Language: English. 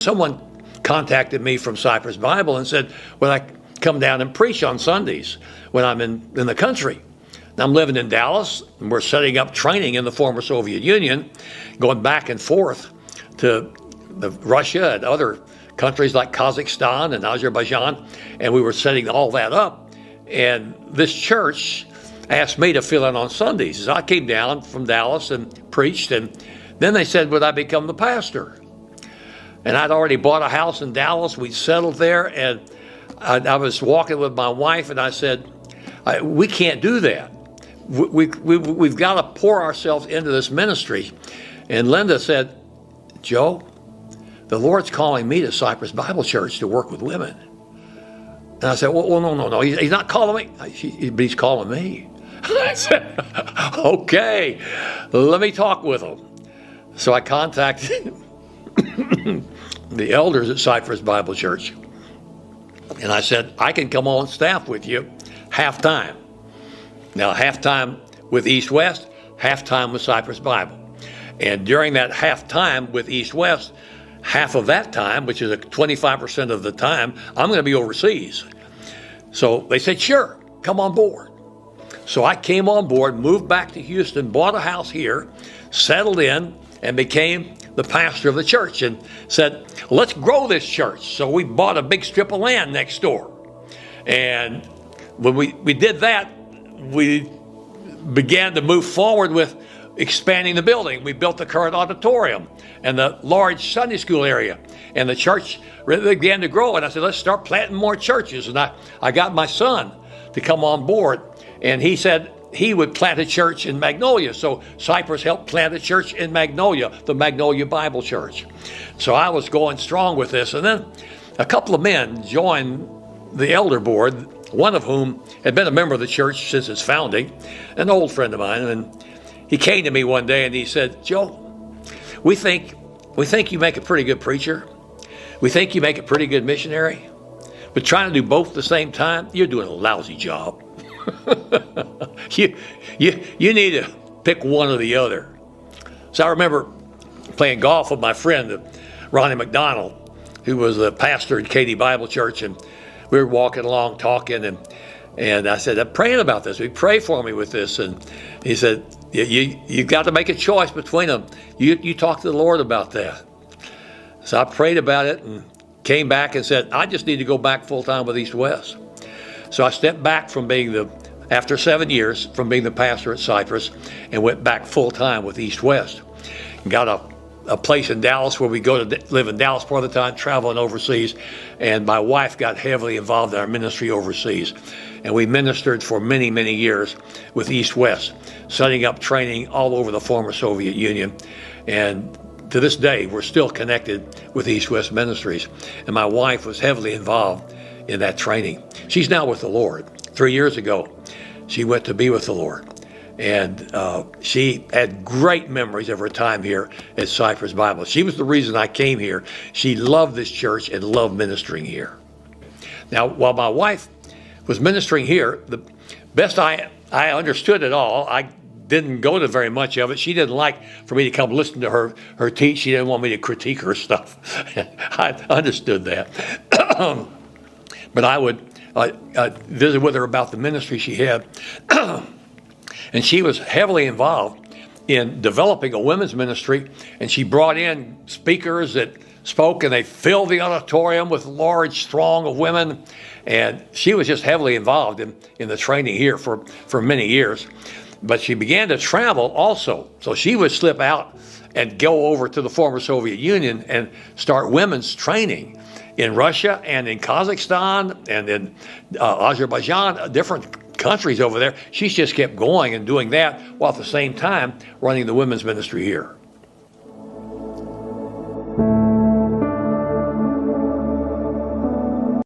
Someone contacted me from Cypress Bible and said, "Will I come down and preach on Sundays when I'm in the country?" Now, I'm living in Dallas, and we're setting up training in the former Soviet Union, going back and forth to Russia and other countries like Kazakhstan and Azerbaijan, and we were setting all that up. And this church asked me to fill in on Sundays. So I came down from Dallas and preached, and then they said, "Would I become the pastor?" And I'd already bought a house in Dallas. We'd settled there, and I was walking with my wife, and I said, "We can't do that. We've got to pour ourselves into this ministry." And Linda said, "Joe, the Lord's calling me to Cypress Bible Church to work with women." And I said, well, no. He's not calling me, but he's calling me. I said, "Okay, let me talk with him." So I contacted the elders at Cypress Bible Church. And I said, "I can come on staff with you half-time." Now, half-time with East West, half-time with Cypress Bible. And during that half-time with East West, half of that time, which is 25% of the time, I'm going to be overseas. So they said, "Sure, come on board." So I came on board, moved back to Houston, bought a house here, settled in, and became the pastor of the church, and said, "Let's grow this church." So we bought a big strip of land next door. And when we did that, we began to move forward with expanding the building. We built the current auditorium and the large Sunday school area, and the church really began to grow. And I said, "Let's start planting more churches." And I got my son to come on board, and he said he would plant a church in Magnolia. So Cypress helped plant a church in Magnolia, the Magnolia Bible Church. So I was going strong with this. And then a couple of men joined the elder board, one of whom had been a member of the church since its founding, an old friend of mine. And he came to me one day and he said, "Joe, we think you make a pretty good preacher. We think you make a pretty good missionary. But trying to do both at the same time, you're doing a lousy job. You need to pick one or the other." So I remember playing golf with my friend, Ronnie McDonald, who was the pastor at Katy Bible Church, and we were walking along talking, and I said, "I'm praying about this. Will you pray for me with this?" And he said, "You've got to make a choice between them. You talk to the Lord about that." So I prayed about it and came back and said, "I just need to go back full-time with East West." So I stepped back from after 7 years, from being the pastor at Cypress, and went back full-time with East West. Got a place in Dallas where we go to live in Dallas part of the time, traveling overseas, and my wife got heavily involved in our ministry overseas. And we ministered for many, many years with East West, setting up training all over the former Soviet Union. And to this day, we're still connected with East West Ministries. And my wife was heavily involved in that training. She's now with the Lord. 3 years ago, she went to be with the Lord. And she had great memories of her time here at Cypress Bible. She was the reason I came here. She loved this church and loved ministering here. Now, while my wife was ministering here, the best I understood it all, I didn't go to very much of it. She didn't like for me to come listen to her teach. She didn't want me to critique her stuff. I understood that. But I would visit with her about the ministry she had. And she was heavily involved in developing a women's ministry, and she brought in speakers that spoke, and they filled the auditorium with a large throng of women. And she was just heavily involved in the training here for many years. But she began to travel also. So she would slip out and go over to the former Soviet Union and start women's training in Russia and in Kazakhstan and in Azerbaijan, different countries over there. She's just kept going and doing that while at the same time running the women's ministry here.